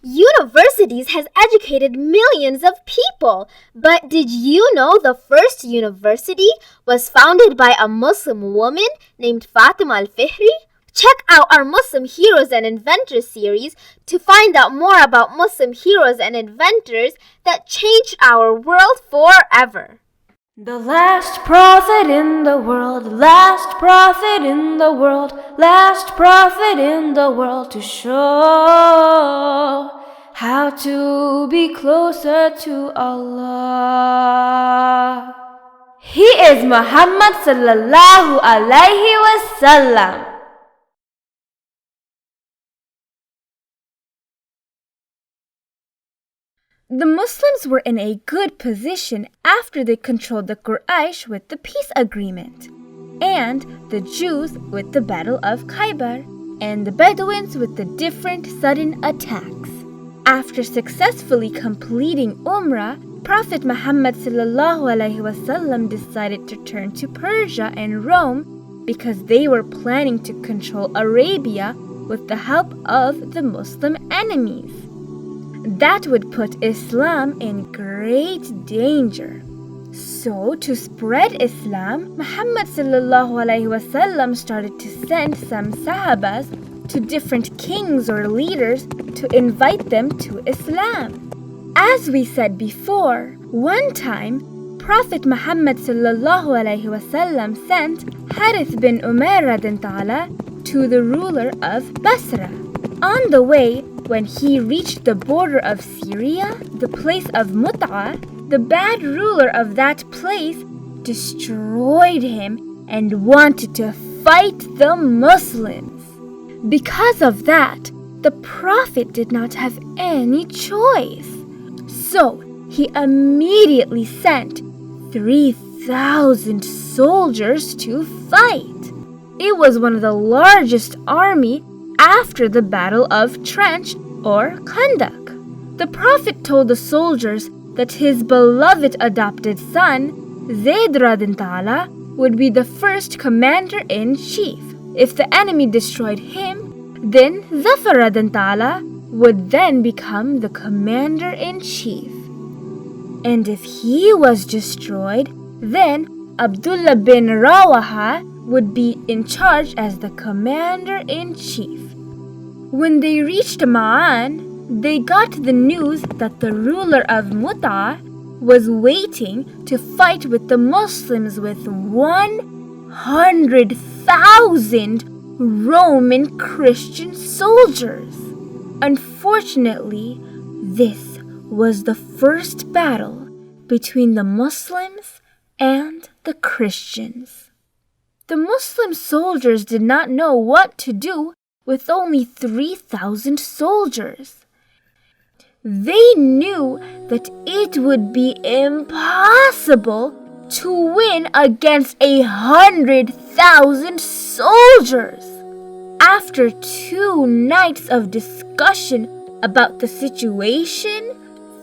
Universities has educated millions of people. But did you know the first university was founded by a Muslim woman named Fatima al-Fihri? Check out our Muslim Heroes and Inventors series to find out more about Muslim heroes and inventors that changed our world forever. The last prophet in the world, last prophet in the world, last prophet in the world to show how to be closer to Allah. He is Muhammad sallallahu alaihi wasallam. The Muslims were in a good position after they controlled the Quraysh with the peace agreement, and the Jews with the Battle of Khaybar, and the Bedouins with the different sudden attacks. After successfully completing Umrah, Prophet Muhammad ﷺ decided to turn to Persia and Rome because they were planning to control Arabia with the help of the Muslim enemies. That would put Islam in great danger. So, to spread Islam, Muhammad ﷺ started to send some Sahabas to different kings or leaders to invite them to Islam. As we said before, one time, Prophet Muhammad ﷺ sent Harith bin Umar to the ruler of Basra. On the way, when he reached the border of Syria, the place of Mutah, the bad ruler of that place destroyed him and wanted to fight the Muslims. Because of that, the Prophet did not have any choice. So he immediately sent 3,000 soldiers to fight. It was one of the largest armies after the Battle of Trench or Khandak. The Prophet told the soldiers that his beloved adopted son, Zayd radin would be the first commander-in-chief. If the enemy destroyed him, then Zafar radin would then become the commander-in-chief. And if he was destroyed, then Abdullah bin Rawaha would be in charge as the commander-in-chief. When they reached Ma'an, they got the news that the ruler of Mutah was waiting to fight with the Muslims with 100,000 Roman Christian soldiers. Unfortunately, this was the first battle between the Muslims and the Christians. The Muslim soldiers did not know what to do with only 3,000 soldiers. They knew that it would be impossible to win against 100,000 soldiers. After 2 nights of discussion about the situation,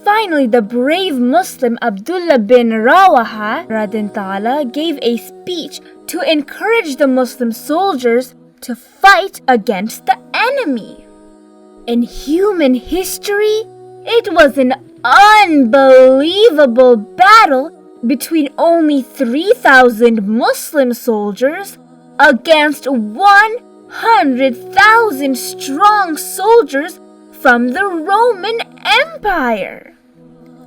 finally the brave Muslim Abdullah bin Rawaha gave a speech to encourage the Muslim soldiers to fight against the enemy. In human history, it was an unbelievable battle between only 3,000 Muslim soldiers against 100,000 strong soldiers from the Roman Empire.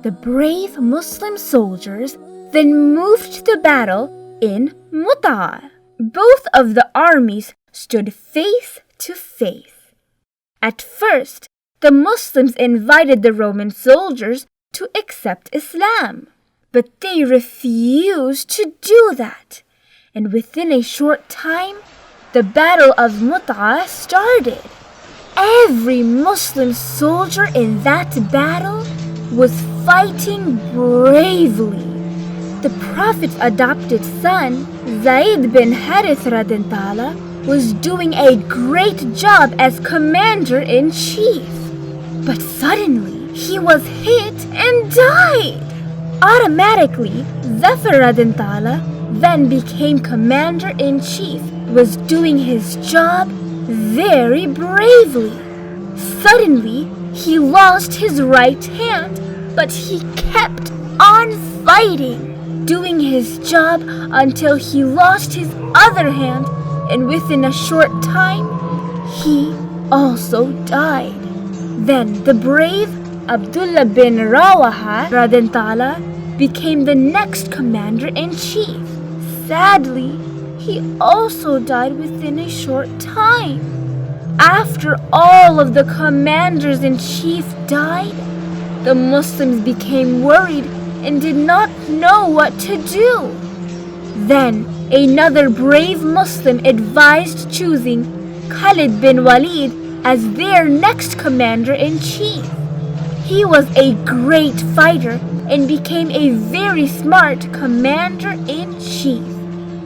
The brave Muslim soldiers then moved to battle in Mutah. Both of the armies stood face to face. At first, the Muslims invited the Roman soldiers to accept Islam, but they refused to do that. And within a short time, the Battle of Mutah started. Every Muslim soldier in that battle was fighting bravely. The Prophet's adopted son, Zayd bin Harith was doing a great job as commander-in-chief. But suddenly, he was hit and died. Automatically, Zafar then became commander-in-chief, was doing his job very bravely. Suddenly, he lost his right hand, but he kept on fighting, doing his job until he lost his other hand, and within a short time, he also died. Then the brave Abdullah bin Rawaha became the next commander-in-chief. Sadly, he also died within a short time. After all of the commanders-in-chief died, the Muslims became worried and did not know what to do. Then another brave Muslim advised choosing Khalid bin Walid as their next commander-in-chief. He was a great fighter and became a very smart commander-in-chief.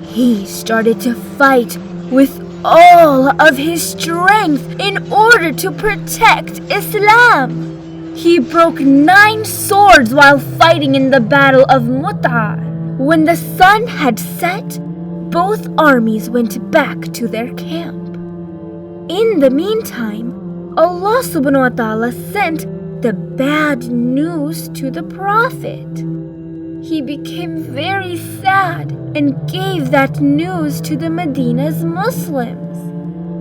He started to fight with all of his strength in order to protect Islam. He broke 9 swords while fighting in the Battle of Mutah. When the sun had set, both armies went back to their camp. In the meantime, Allah subhanahu wa ta'ala sent the bad news to the Prophet. He became very sad and gave that news to the Medina's Muslims.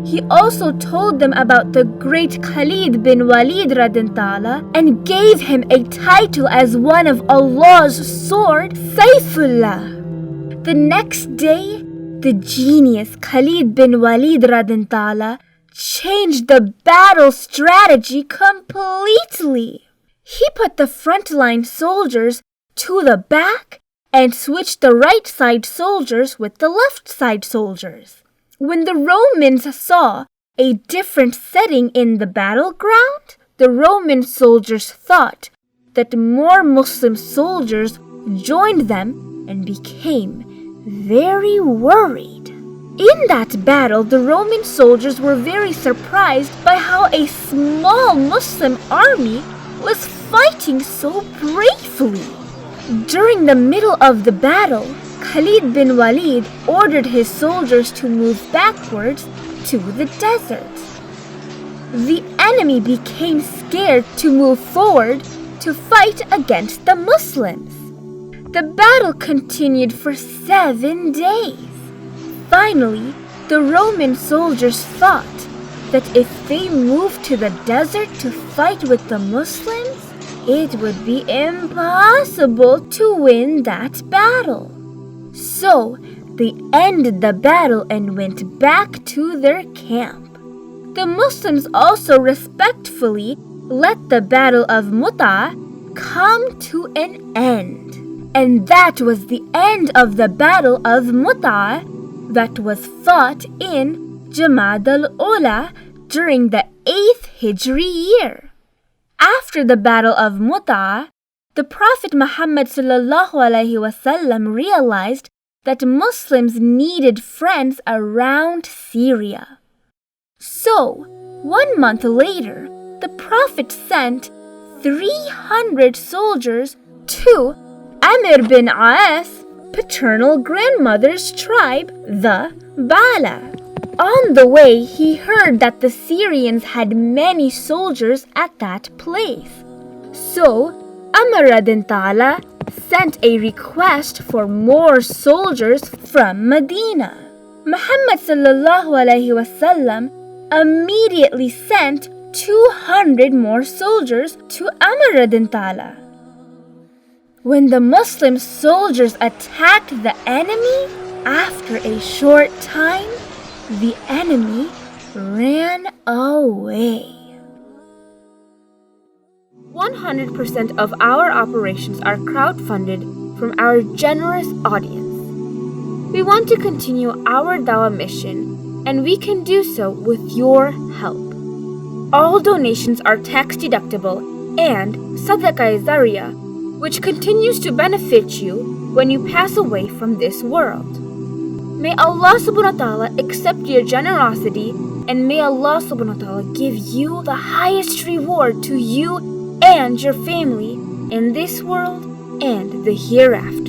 He also told them about the great Khalid bin Walid and gave him a title as one of Allah's sword, Saifullah. The next day, the genius Khalid bin Walid changed the battle strategy completely. He put the frontline soldiers to the back and switched the right side soldiers with the left side soldiers. When the Romans saw a different setting in the battleground, the Roman soldiers thought that more Muslim soldiers joined them and became very worried. In that battle, the Roman soldiers were very surprised by how a small Muslim army was fighting so bravely. During the middle of the battle, Khalid bin Walid ordered his soldiers to move backwards to the desert. The enemy became scared to move forward to fight against the Muslims. The battle continued for 7 days. Finally, the Roman soldiers thought that if they moved to the desert to fight with the Muslims, it would be impossible to win that battle. So, they ended the battle and went back to their camp. The Muslims also respectfully let the Battle of Mutah come to an end. And that was the end of the Battle of Mutah that was fought in Jumada Al-Ula during the 8th Hijri year. After the Battle of Mutah, the Prophet Muhammad ﷺ realized that Muslims needed friends around Syria. So, 1 month later, the Prophet sent 300 soldiers to Amr bin As' paternal grandmother's tribe, the Bala. On the way, he heard that the Syrians had many soldiers at that place. So, Amr sent a request for more soldiers from Medina. Muhammad ﷺ immediately sent 200 more soldiers to Amr. When the Muslim soldiers attacked the enemy, after a short time, the enemy ran away. 100% of our operations are crowdfunded from our generous audience. We want to continue our dawah mission, and we can do so with your help. All donations are tax deductible and sadaqah zariyah, which continues to benefit you when you pass away from this world. May Allah subhanahu wa ta'ala accept your generosity, and may Allah subhanahu wa ta'ala give you the highest reward to you and your family in this world and the hereafter.